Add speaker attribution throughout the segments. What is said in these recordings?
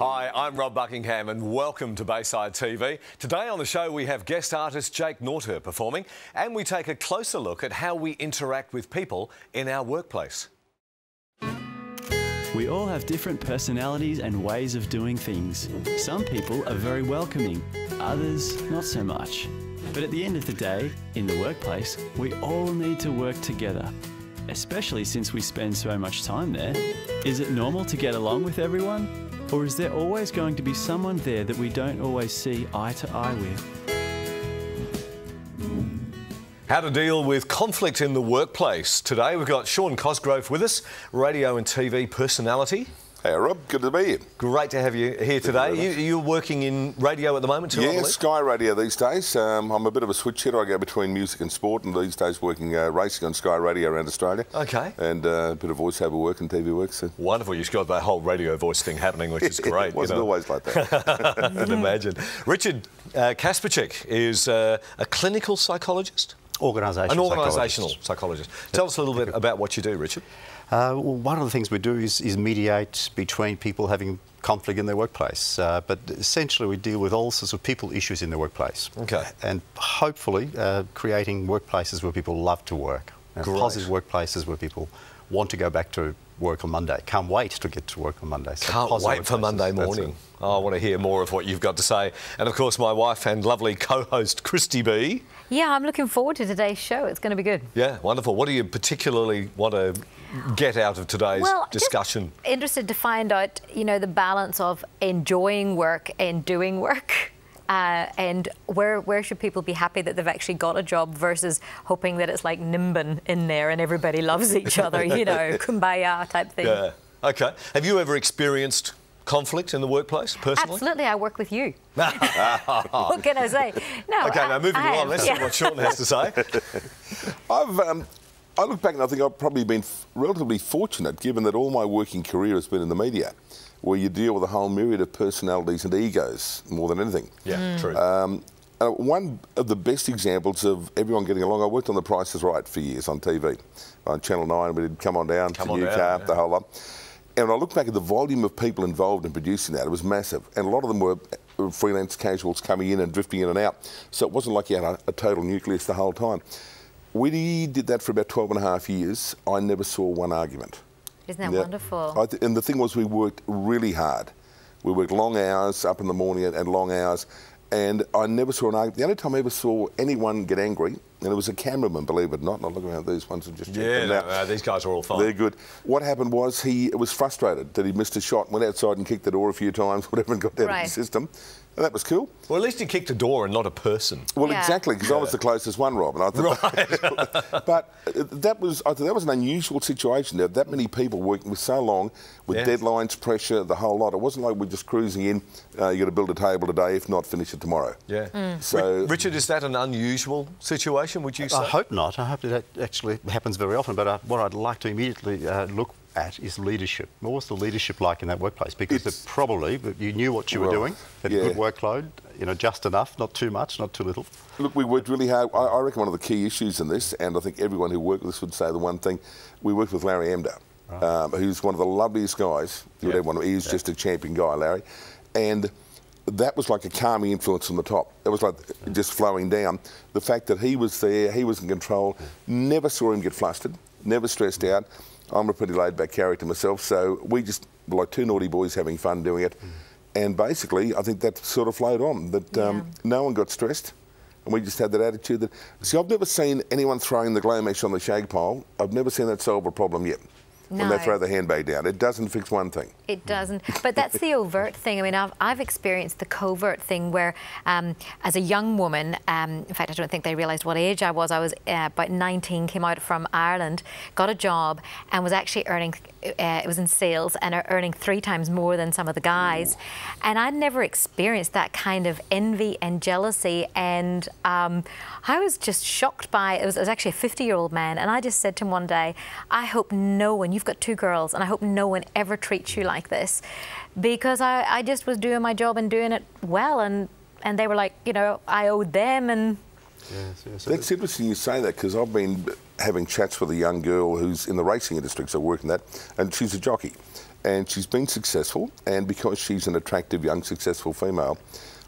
Speaker 1: Hi, I'm Rob Buckingham and welcome to Bayside TV. Today on the show we have guest artist Jake Norter performing and we take a closer look at how we interact with people in our workplace.
Speaker 2: We all have different personalities and ways of doing things. Some people are very welcoming, others not so much. But at the end of the day, in the workplace, we all need to work together. Especially since we spend so much time there. Is it normal to get along with everyone? Or is there always going to be someone there that we don't always see eye to eye with?
Speaker 1: How to deal with conflict in the workplace. Today we've got Sean Cosgrove with us, radio and TV personality.
Speaker 3: Hey Rob, good to be here.
Speaker 1: Great to have you here today. You're working in radio at the moment too, I
Speaker 3: Yeah,
Speaker 1: believe?
Speaker 3: Sky Radio these days. I'm a bit of a switch hitter. I go between music and sport, and these days working racing on Sky Radio around Australia.
Speaker 1: Okay.
Speaker 3: And a bit of voiceover work and TV work. So.
Speaker 1: Wonderful. You've got that whole radio voice thing happening, which is great.
Speaker 3: It wasn't always like that.
Speaker 1: I can imagine. Richard Kasperczyk is a clinical psychologist? An organisational psychologist. Tell us a little bit about what you do, Richard.
Speaker 4: Well, one of the things we do is mediate between people having conflict in their workplace. But essentially we deal with all sorts of people issues in the workplace.
Speaker 1: Okay.
Speaker 4: And hopefully creating workplaces where people love to work. Positive workplaces where people want to go back to work on Monday. Can't wait to get to work on Monday. So
Speaker 1: can't wait for Monday morning. Oh, I want to hear more of what you've got to say. And of course, my wife and lovely co-host, Christy B.
Speaker 5: Yeah, I'm looking forward to today's show. It's going to be good.
Speaker 1: Yeah, wonderful. What do you particularly want to get out of today's discussion?
Speaker 5: Just interested to find out, you know, the balance of enjoying work and doing work. And where should people be happy that they've actually got a job versus hoping that it's like Nimbin in there and everybody loves each other, you know, kumbaya type thing.
Speaker 1: Yeah, OK. Have you ever experienced conflict in the workplace, personally?
Speaker 5: Absolutely, I work with you. What can I say? No.
Speaker 1: OK, now moving along, let's see what Sean has to say.
Speaker 3: I look back and I think I've probably been relatively fortunate given that all my working career has been in the media, where you deal with a whole myriad of personalities and egos more than anything.
Speaker 1: Yeah, true.
Speaker 3: One of the best examples of everyone getting along, I worked on The Price is Right for years on TV. On Channel 9, we did Come On Down, to New Car, the whole lot. And when I look back at the volume of people involved in producing that, it was massive. And a lot of them were freelance casuals coming in and drifting in and out. So it wasn't like you had a total nucleus the whole time. We did that for about 12 and a half years. I never saw one argument.
Speaker 5: Isn't that wonderful?
Speaker 3: And the thing was, we worked really hard. We worked long hours, up in the morning and long hours, and I never saw an argument. The only time I ever saw anyone get angry, and it was a cameraman, believe it or not, and I look around, these ones are just...
Speaker 1: Yeah, no, these guys are all fine.
Speaker 3: They're good. What happened was he was frustrated that he missed a shot, went outside and kicked the door a few times, whatever, and got out of the system. And that was cool.
Speaker 1: Well, at least he kicked a door and not a person.
Speaker 3: Well, exactly, because I was the closest one, Rob. And I thought but I thought that was an unusual situation. There were that many people working for so long with deadlines, pressure, the whole lot. It wasn't like we're just cruising in, you got to build a table today, if not, finish it tomorrow.
Speaker 1: Yeah.
Speaker 3: So,
Speaker 1: Richard, is that an unusual situation, would you say?
Speaker 4: I hope not. I hope that actually happens very often. But what I'd like to immediately look at is leadership. What was the leadership like in that workplace? Because probably you knew what you were doing, had a good workload, you know, just enough, not too much, not too little.
Speaker 3: Look, we worked really hard. I reckon one of the key issues in this, and I think everyone who worked with us would say the one thing, we worked with Larry Emder, who's one of the loveliest guys. He was just a champion guy, Larry. And that was like a calming influence from the top. It was like just flowing down. The fact that he was there, he was in control, never saw him get flustered, never stressed out. I'm a pretty laid-back character myself, so we just were like two naughty boys having fun doing it. And basically, I think that sort of flowed on, that no one got stressed, and we just had that attitude that... See, I've never seen anyone throwing the glow mesh on the shag pile. I've never seen that solve a problem yet. When they throw the handbag down. It doesn't fix one thing.
Speaker 5: It doesn't. But that's the overt thing. I mean, I've experienced the covert thing where, as a young woman, in fact, I don't think they realised what age I was. I was about 19, came out from Ireland, got a job, and was actually earning, it was in sales, and earning 3 times more than some of the guys. And I'd never experienced that kind of envy and jealousy. And I was just shocked by it. It was actually a 50-year-old man. And I just said to him one day, I hope no one, you've got 2 girls, and I hope no one ever treats you like this, because I just was doing my job and doing it well, and they were like, you know, I owed them, and
Speaker 4: Yes.
Speaker 3: That's interesting you say that, because I've been having chats with a young girl who's in the racing industry, so working that, and she's a jockey. And she's been successful, and because she's an attractive, young, successful female,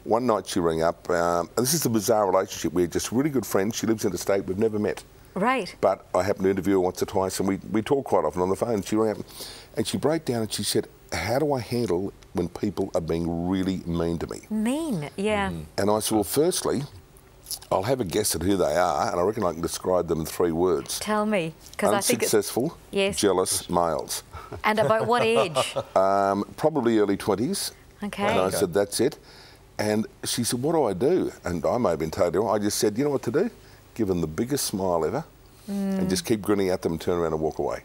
Speaker 3: one night she rang up, and this is a bizarre relationship. We're just really good friends. She lives in the state, we've never met.
Speaker 5: Right.
Speaker 3: But I happened to interview her once or twice, and we talk quite often on the phone. She rang up, and she broke down and she said, how do I handle when people are being really mean to me?
Speaker 5: Mean, yeah.
Speaker 3: And I said, well, firstly, I'll have a guess at who they are, and I reckon I can describe them in 3 words.
Speaker 5: Tell me, because I think
Speaker 3: unsuccessful,
Speaker 5: yes.
Speaker 3: jealous males.
Speaker 5: And about what age?
Speaker 3: Probably early 20s.
Speaker 5: Okay.
Speaker 3: And I said, that's it. And she said, what do I do? And I may have been totally wrong. I just said, you know what to do? Give them the biggest smile ever. And just keep grinning at them and turn around and walk away.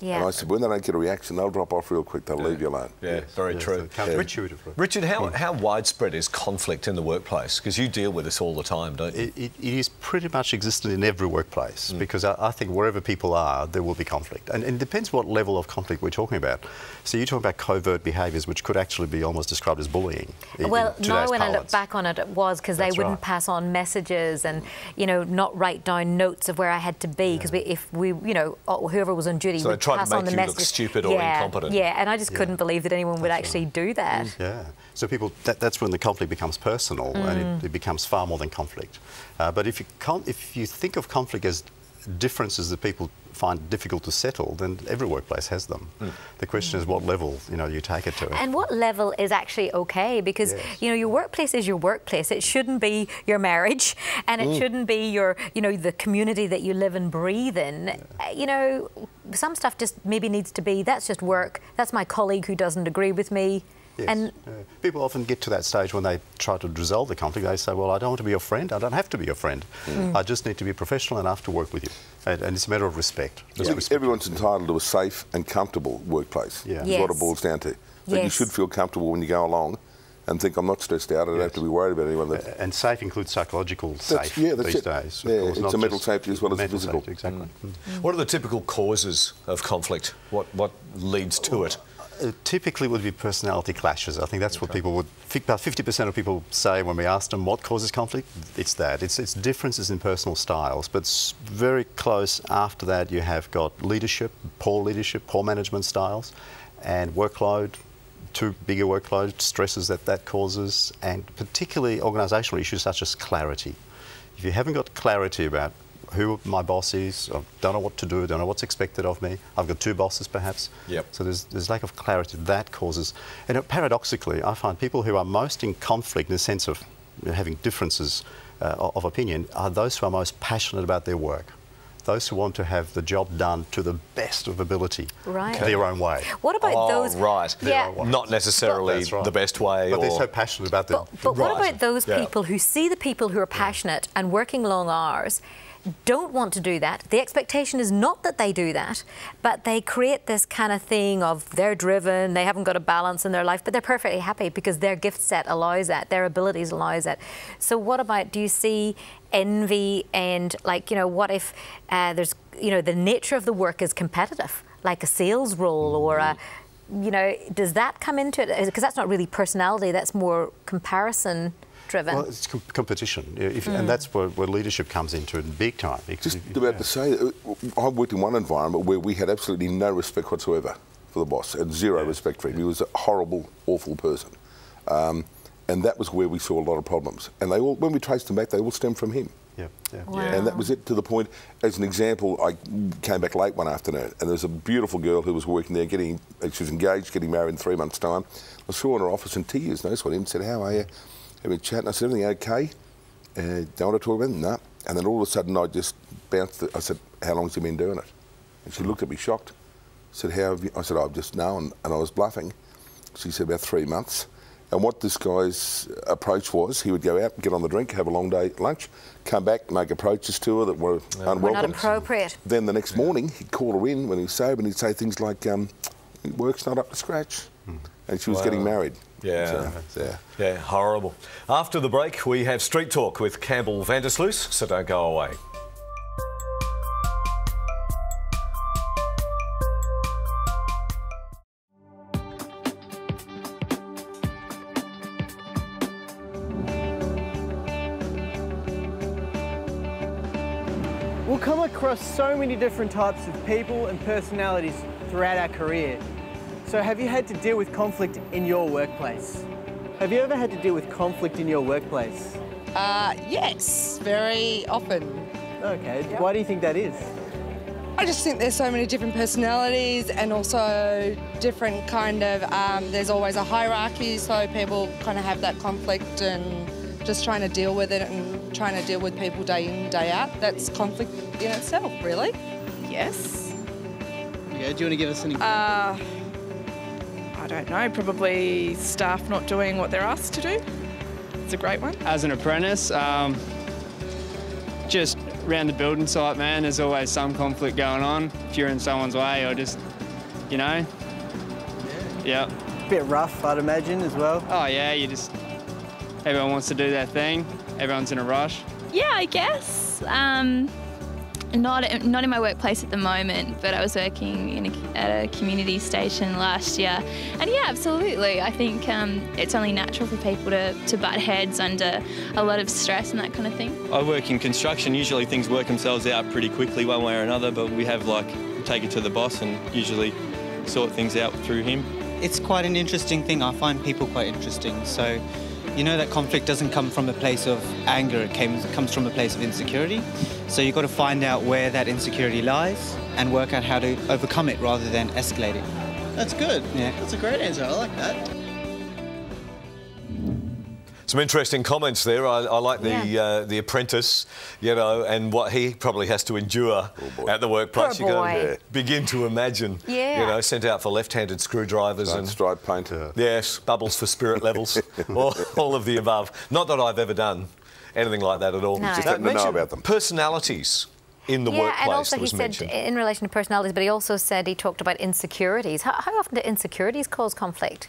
Speaker 5: Yeah.
Speaker 3: And I said, when they don't get a reaction, they'll drop off real quick. They'll leave you alone.
Speaker 1: Yeah, very true. Richard, how widespread is conflict in the workplace? Because you deal with this all the time, don't you?
Speaker 4: It is pretty much existent in every workplace, because I think wherever people are, there will be conflict. And it depends what level of conflict we're talking about. So you're talking about covert behaviours, which could actually be almost described as bullying.
Speaker 5: Well, now when I look back on it, it was because they wouldn't pass on messages and, you know, not write down notes of where I had to be, because if we, you know, whoever was on duty
Speaker 1: so
Speaker 5: would pass on the message. So they tried to make you look stupid or incompetent. Yeah, and I just couldn't believe that anyone would actually do that.
Speaker 4: Yeah, so people, that's when the conflict becomes personal and it becomes far more than conflict. But if you think of conflict as differences that people find difficult to settle, then every workplace has them. The question is what level, you know, you take it to.
Speaker 5: And what level is actually okay, because you know, your workplace is your workplace. It shouldn't be your marriage, and it shouldn't be your, you know, the community that you live and breathe in. You know, some stuff just maybe needs to be, that's just work. That's my colleague who doesn't agree with me.
Speaker 4: Yes.
Speaker 5: And
Speaker 4: people often get to that stage when they try to resolve the conflict. They say, well, I don't want to be your friend. I don't have to be your friend. I just need to be professional enough to work with you. And it's a matter of respect.
Speaker 3: Everyone's entitled to a safe and comfortable workplace.
Speaker 4: Yeah.
Speaker 3: That's what it boils down to. But you should feel comfortable when you go along and think, I'm not stressed out, I don't have to be worried about anyone.
Speaker 4: And safe includes psychological safe these days.
Speaker 3: Yeah, it's a mental safety as well as physical.
Speaker 4: Safety, exactly.
Speaker 1: What are the typical causes of conflict? What leads to it?
Speaker 4: Typically would be personality clashes. I think that's what people would think. About 50% of people say when we ask them what causes conflict, it's that. It's differences in personal styles, but very close after that you have got leadership, poor management styles, and workload, too big a workload, stresses that causes, and particularly organisational issues such as clarity. If you haven't got clarity about who my boss is, I don't know what to do, don't know what's expected of me. I've got 2 bosses perhaps. So there's lack of clarity that causes. And paradoxically, I find people who are most in conflict in the sense of having differences of opinion are those who are most passionate about their work. Those who want to have the job done to the best of ability, their own way.
Speaker 5: What about those?
Speaker 1: Not necessarily the best way.
Speaker 4: But they're so passionate about the...
Speaker 5: But what about those people who see the people who are passionate and working long hours, don't want to do that? The expectation is not that they do that, but they create this kind of thing of they're driven, they haven't got a balance in their life, but they're perfectly happy because their gift set allows that, their abilities allows that. So what about, do you see envy and, like, you know, what if there's, you know, the nature of the work is competitive, like a sales role or a, you know, does that come into it? Because that's not really personality, that's more comparison driven.
Speaker 4: Well, it's competition, and that's where leadership comes into it big time.
Speaker 3: Just about to say, I worked in one environment where we had absolutely no respect whatsoever for the boss, and zero respect for him. He was a horrible, awful person. And that was where we saw a lot of problems. And they all, when we traced them back, they all stemmed from him.
Speaker 5: Wow.
Speaker 3: And that was it, to the point, as an example, I came back late one afternoon and there was a beautiful girl who was working there, she was engaged, getting married in 3 months' time. I saw her in her office in tears, and I saw him and said, how are you? Having a chat, and I said, everything okay? Don't want to talk about it? No. And then all of a sudden I just bounced, I said, how long has he been doing it? And she looked at me shocked. I said, how have you? I said, I've just known, and I was bluffing. She said, about 3 months. And what this guy's approach was, he would go out, get on the drink, have a long day lunch, come back, make approaches to her that were unwelcome.
Speaker 5: Were not appropriate.
Speaker 3: Then the next morning, he'd call her in when he was sober, and he'd say things like, work's not up to scratch. And she was getting married.
Speaker 1: Yeah, horrible. After the break, we have Street Talk with Campbell Vandersloot, so don't go away.
Speaker 6: come across so many different types of people and personalities throughout our career. So have you had to deal with conflict in your workplace? Have you ever had to deal with conflict in your workplace?
Speaker 7: Yes, very often.
Speaker 6: Okay, why do you think that is?
Speaker 7: I just think there's so many different personalities and also different kind of, there's always a hierarchy, so people kind of have that conflict and just trying to deal with it and trying to deal with people day in, day out. That's conflict in itself, really.
Speaker 8: Yes.
Speaker 6: Yeah, do you want to give us an example?
Speaker 8: I don't know, probably staff not doing what they're asked to do. It's a great one.
Speaker 9: As an apprentice, just around the building site, man, there's always some conflict going on. If you're in someone's way or just, you know. Yeah.
Speaker 6: A bit rough, I'd imagine, as well.
Speaker 9: Oh yeah, everyone wants to do their thing. Everyone's in a rush.
Speaker 10: Yeah, I guess. Not in my workplace at the moment, but I was working at a community station last year. And yeah, absolutely. I think it's only natural for people to butt heads under a lot of stress and that kind of thing.
Speaker 11: I work in construction. Usually things work themselves out pretty quickly one way or another, but we have take it to the boss and usually sort things out through him.
Speaker 12: It's quite an interesting thing. I find people quite interesting. So, you know that conflict doesn't come from a place of anger, it comes from a place of insecurity. So you've got to find out where that insecurity lies and work out how to overcome it rather than escalate it.
Speaker 6: That's good.
Speaker 12: Yeah.
Speaker 6: That's a great answer. I like that.
Speaker 1: Some interesting comments there. I like the apprentice, you know, and what he probably has to endure at the workplace.
Speaker 5: Poor boy.
Speaker 1: You can begin to imagine, you know, sent out for left-handed screwdrivers and
Speaker 3: stripe paint.
Speaker 1: Yes, bubbles for spirit levels, all of the above. Not that I've ever done anything like that at all.
Speaker 5: No.
Speaker 3: Just letting them know about them.
Speaker 1: Personalities in the workplace.
Speaker 5: And also he said
Speaker 1: mentioned.
Speaker 5: in relation to personalities, but he also said he talked about insecurities. How often do insecurities cause conflict?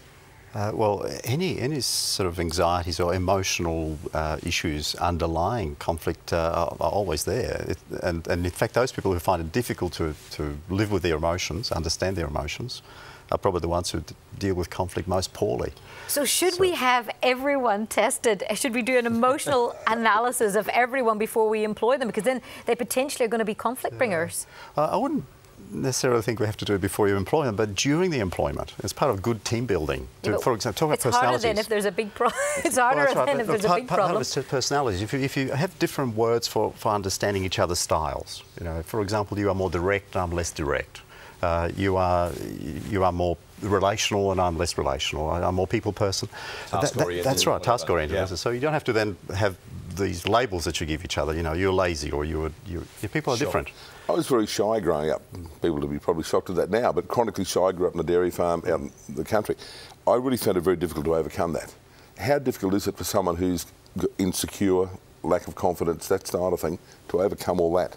Speaker 4: Well, any sort of anxieties or emotional issues underlying conflict are always there. And in fact, those people who find it difficult to live with their emotions, understand their emotions, are probably the ones who deal with conflict most poorly.
Speaker 5: So should we have everyone tested? Should we do an emotional analysis of everyone before we employ them? Because then they potentially are going to be conflict bringers.
Speaker 4: I wouldn't necessarily think we have to do it before you employ them, but during the employment, it's part of good team building. For example, talk about personalities.
Speaker 5: It's harder than if there's a big problem. It's harder than if there's a big problem.
Speaker 4: Part of personalities. If you have different words for understanding each other's styles, you know, for example, you are more direct and I'm less direct. You are more relational and I'm less relational. I'm a more people person.
Speaker 1: Task-oriented.
Speaker 4: That's right, task-oriented.
Speaker 1: Yeah.
Speaker 4: So you don't have to then have these labels that you give each other. You know, you're lazy or your people are different.
Speaker 3: I was very shy growing up. People would be probably shocked at that now, but chronically shy. Grew up on a dairy farm out in the country. I really found it very difficult to overcome that. How difficult is it for someone who's insecure, lack of confidence, that style of thing, to overcome all that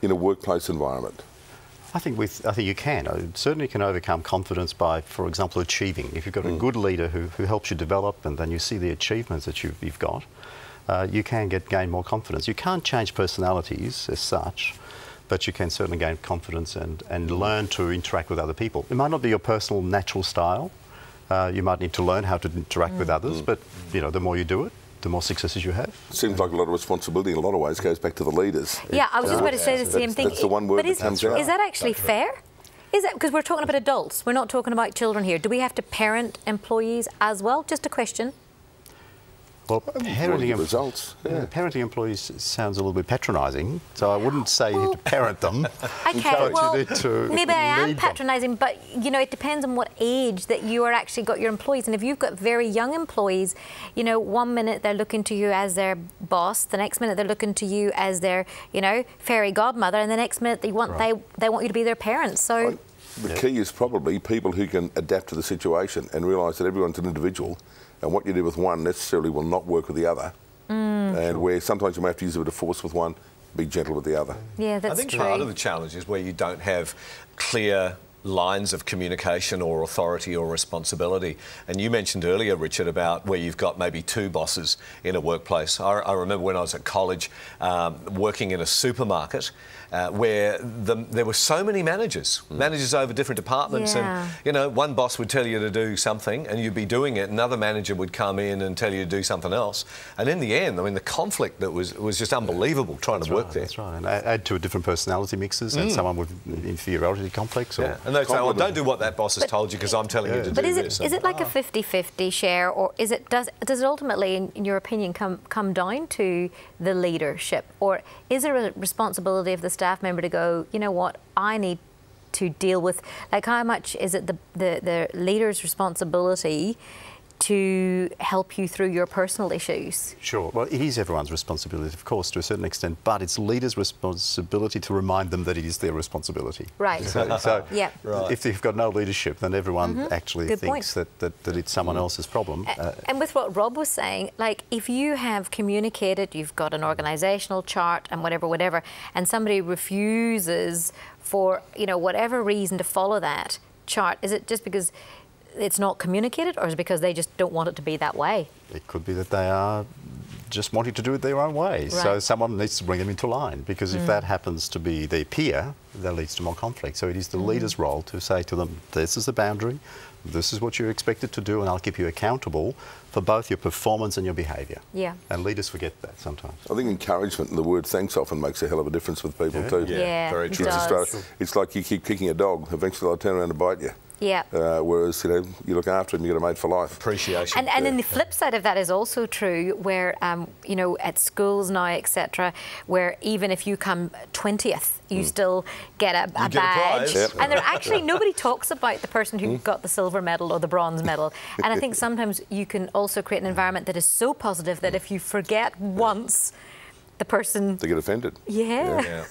Speaker 3: in a workplace environment?
Speaker 4: I think you can. You certainly can overcome confidence by, for example, achieving. If you've got a good leader who helps you develop and then you see the achievements that you've got, you can gain more confidence. You can't change personalities as such, but you can certainly gain confidence and learn to interact with other people. It might not be your personal natural style. You might need to learn how to interact with others, but you know, the more you do it, the more successes you have.
Speaker 3: Seems like a lot of responsibility in a lot of ways goes back to the leaders.
Speaker 5: Yeah, I was just about to say the same thing.
Speaker 3: That's the one word that comes out.
Speaker 5: Is that actually fair? Is that because we're talking about adults? We're not talking about children here. Do we have to parent employees as well? Just a question.
Speaker 4: Well, parenting employees sounds a little bit patronising, so I wouldn't say you need to parent them.
Speaker 5: Okay, well, maybe I am patronising, but you know, it depends on what age that you are actually got your employees. And if you've got very young employees, you know, one minute they're looking to you as their boss, the next minute they're looking to you as their, you know, fairy godmother, and the next minute they want you to be their parents. So
Speaker 3: the key is probably people who can adapt to the situation and realise that everyone's an individual. And what you do with one necessarily will not work with the other. And where sometimes you might have to use a bit of force with one, be gentle with the other.
Speaker 5: Yeah, that's true.
Speaker 1: I think part of the challenge is where you don't have clear lines of communication or authority or responsibility. And you mentioned earlier, Richard, about where you've got maybe two bosses in a workplace. I remember when I was at college working in a supermarket where there were so many managers over different departments, and you know, one boss would tell you to do something and you'd be doing it, another manager would come in and tell you to do something else, and in the end, I mean, the conflict that was just unbelievable trying to work there.
Speaker 4: That's right, and add to a different personality mixes and someone with inferiority complex. Or
Speaker 1: and they say, "Oh, don't do what that boss has told you because I'm telling you to do this."
Speaker 5: But is it like a 50-50 share, or is it does it ultimately, in your opinion, come down to the leadership, or is there a responsibility of the staff member to go, you know what, I need to deal with, like, how much is it the leader's responsibility to help you through your personal issues? Sure.
Speaker 4: Well, it is everyone's responsibility, of course, to a certain extent, but it's leaders' responsibility to remind them that it is their responsibility.
Speaker 5: Right.
Speaker 4: So
Speaker 5: yeah.
Speaker 4: If you've got no leadership, then everyone actually thinks that it's someone else's problem.
Speaker 5: And with what Rob was saying, like, if you have communicated, you've got an organisational chart and whatever, and somebody refuses for, you know, whatever reason to follow that chart, is it just because it's not communicated, or is it because they just don't want it to be that way?
Speaker 4: It could be that they are just wanting to do it their own way. Right. So someone needs to bring them into line, because if that happens to be their peer, that leads to more conflict. So it is the leader's role to say to them, this is the boundary, this is what you're expected to do, and I'll keep you accountable for both your performance and your behaviour. Yeah. And leaders forget that sometimes. I think encouragement and the word thanks often makes a hell of a difference with people too.
Speaker 5: Yeah, very true.
Speaker 3: It's like you keep kicking a dog, eventually they'll turn around and bite you.
Speaker 5: Yeah.
Speaker 3: Whereas, you know, you look after him, you get a mate for life.
Speaker 1: Appreciation.
Speaker 5: And then the flip side of that is also true, where, you know, at schools now, etc., where even if you come 20th, you still get a badge. And there actually, nobody talks about the person who got the silver medal or the bronze medal. And I think sometimes you can also create an environment that is so positive that if you forget once, the person...
Speaker 3: They get offended.
Speaker 5: Yeah.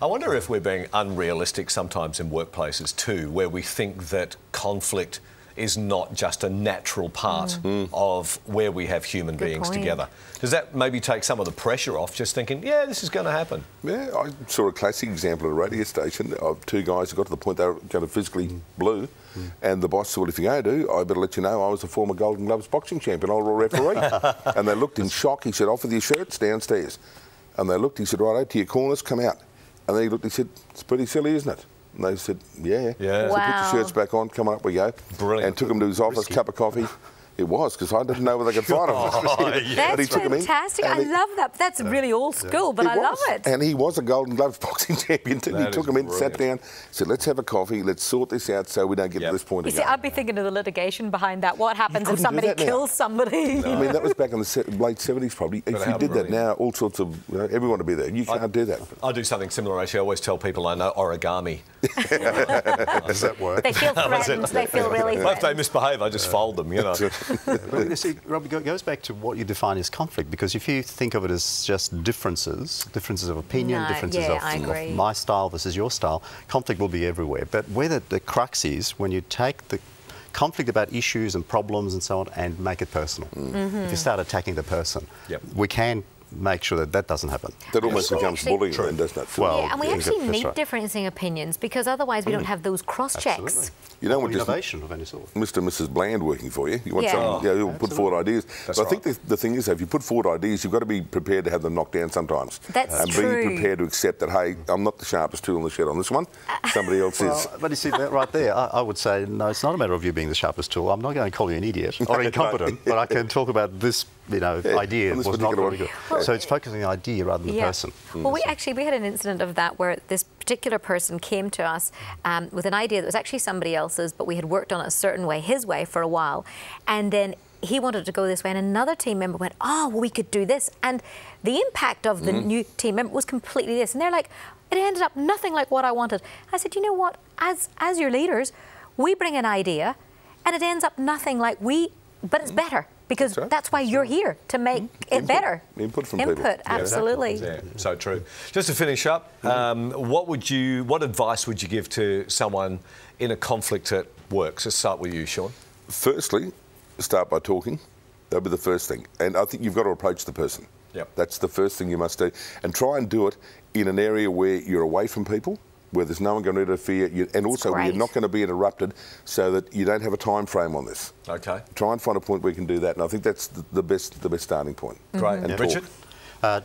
Speaker 1: I wonder if we're being unrealistic sometimes in workplaces too, where we think that conflict is not just a natural part of where we have human beings together. Does that maybe take some of the pressure off, just thinking, yeah, this is going to happen? Yeah, I saw a classic example at a radio station of two guys who got to the point they were going to physically blue, and the boss said, well, if you're going to, I better let you know I was a former Golden Gloves boxing champion, I was a referee. And they looked in shock. He said, off with your shirts, downstairs. And they looked, he said, righto, to your corners, come out. And then he looked, he said, it's pretty silly, isn't it? And they said, yeah. So put your shirts back on, come on up we go. Brilliant. And took him to his office, cup of coffee. It was, because I didn't know where they could find him.
Speaker 5: That's fantastic. I love that. That's really old school, but I love it.
Speaker 3: And he was a Golden Gloves boxing champion too. He took him in, sat down, said, let's have a coffee, let's sort this out so we don't get to this point again.
Speaker 5: You see, I'd be thinking of the litigation behind that. What happens if somebody kills somebody?
Speaker 3: I mean, that was back in the late 70s probably. If you did that now, all sorts of, everyone would be there. You can't do that.
Speaker 1: I do something similar, actually. I always tell people I know origami.
Speaker 3: Does that work?
Speaker 5: They feel threatened. They feel really threatened.
Speaker 1: If they misbehave, I just fold them, you know.
Speaker 4: But you see, Rob, it goes back to what you define as conflict, because if you think of it as just differences of opinion, differences of my style versus your style, conflict will be everywhere. But where the crux is, when you take the conflict about issues and problems and so on and make it personal. If you start attacking the person, we can make sure that doesn't happen. That almost becomes bullying then, doesn't it?
Speaker 5: Well, and we actually need differencing opinions, because otherwise we don't have those cross-checks.
Speaker 3: You don't want
Speaker 4: innovation of any sort.
Speaker 3: Mr. and Mrs. Bland working for you. You want someone who'll put forward ideas. But I think the thing is, if you put forward ideas, you've got to be prepared to have them knocked down sometimes.
Speaker 5: That's true.
Speaker 3: And be prepared to accept that, hey, I'm not the sharpest tool in the shed on this one. Somebody else is.
Speaker 4: But you see, that right there, I would say, no, it's not a matter of you being the sharpest tool. I'm not going to call you an idiot or incompetent, but I can talk about this, you know, idea was not very good. So it's focusing on the idea rather than the person.
Speaker 5: Well, we had an incident of that where this particular person came to us with an idea that was actually somebody else's, but we had worked on it a certain way, his way, for a while. And then he wanted to go this way, and another team member went, oh, well, we could do this. And the impact of the new team member was completely this. And they're like, it ended up nothing like what I wanted. I said, you know what, as your leaders, we bring an idea, and it ends up nothing like but it's better. Because that's why you're here, to make it better.
Speaker 3: Input from people.
Speaker 5: Absolutely.
Speaker 1: Yeah, so true. Just to finish up, what advice would you give to someone in a conflict at work? So start with you, Sean.
Speaker 3: Firstly, start by talking. That'll be the first thing. And I think you've got to approach the person. That's the first thing you must do. And try and do it in an area where you're away from people where there's no one going to interfere, and also where you're not going to be interrupted, so that you don't have a time frame on this.
Speaker 1: Okay.
Speaker 3: Try and find a point where you can do that, and I think that's the best starting point.
Speaker 1: Great. And Richard?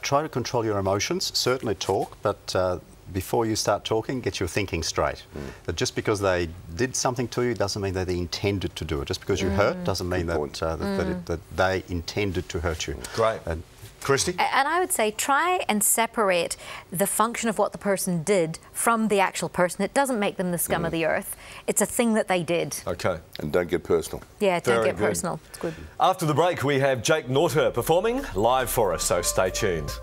Speaker 4: Try to control your emotions. Certainly talk, but before you start talking, get your thinking straight. That just because they did something to you doesn't mean that they intended to do it. Just because you hurt doesn't mean that they intended to hurt you.
Speaker 1: Great. Christy?
Speaker 5: And I would say try and separate the function of what the person did from the actual person. It doesn't make them the scum of the earth. It's a thing that they did.
Speaker 1: Okay.
Speaker 3: And don't get personal.
Speaker 5: Yeah, don't get personal. It's good.
Speaker 1: After the break, we have Jake Norter performing live for us, so stay tuned.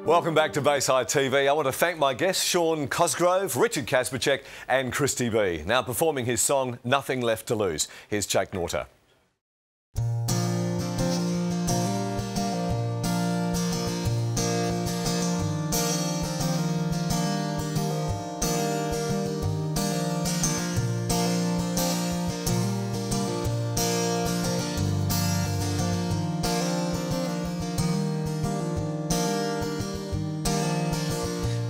Speaker 1: Welcome back to Bayside TV. I want to thank my guests, Sean Cosgrove, Richard Kasperchek and Christy B. Now performing his song, Nothing Left to Lose. Here's Jake Norter.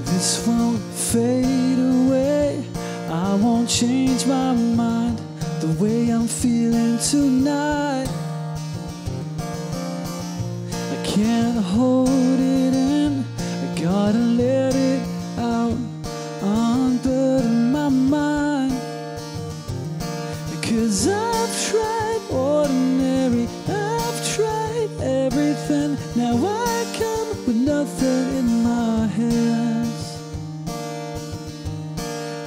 Speaker 13: This won't fade away. I won't change my mind the way I'm feeling tonight. I can't hold it in, I gotta let it out, unburden my mind. Because I've tried ordinary, I've tried everything. Now I come with nothing in my hands.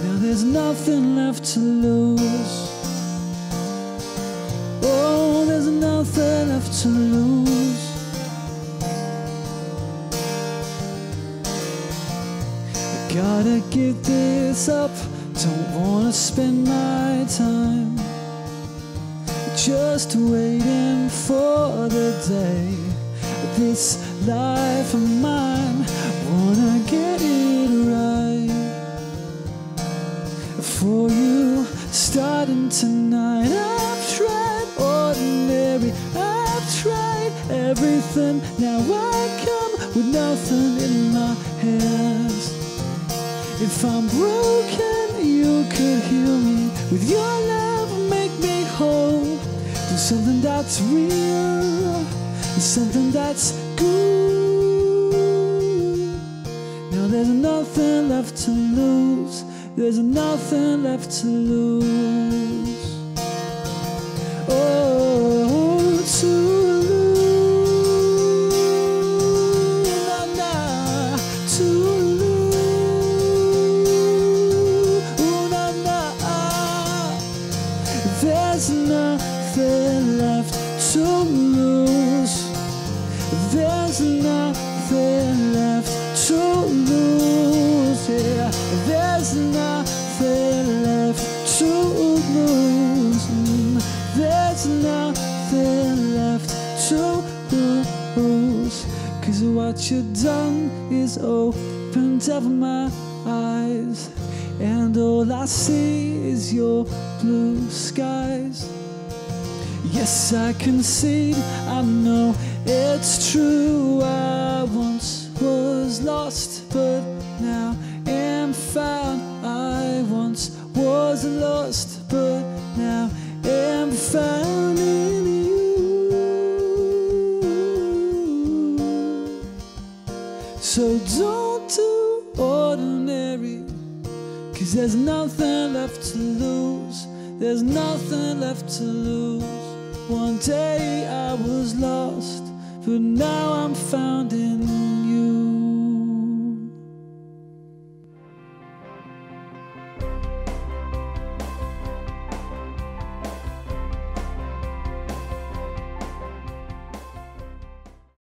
Speaker 13: Now there's nothing left to lose. Oh, there's nothing left to lose. I gotta give this up. Don't wanna spend my time just waiting for the day this life of mine. Wanna get it right for you, starting tonight. I've tried ordinary, I've tried everything. Now I come with nothing in my hands. If I'm broken, you could heal me with your love, make me whole. Do something that's real, something that's good. Now there's nothing left to lose. There's nothing left to lose. Oh, to lose, nah, nah, to lose, nah, nah. There's nothing left to lose. There's nothing left to lose. Yeah, there's nothing left to lose. There's nothing left to lose. 'Cause what you've done is opened up my eyes, and all I see is your blue skies. Yes, I concede, I know it's true. I once was lost, but now am found. I once was lost, but now am found in you. So don't do ordinary, 'cause there's nothing left to lose. There's nothing left to lose. One day I was lost, but now I'm found in you.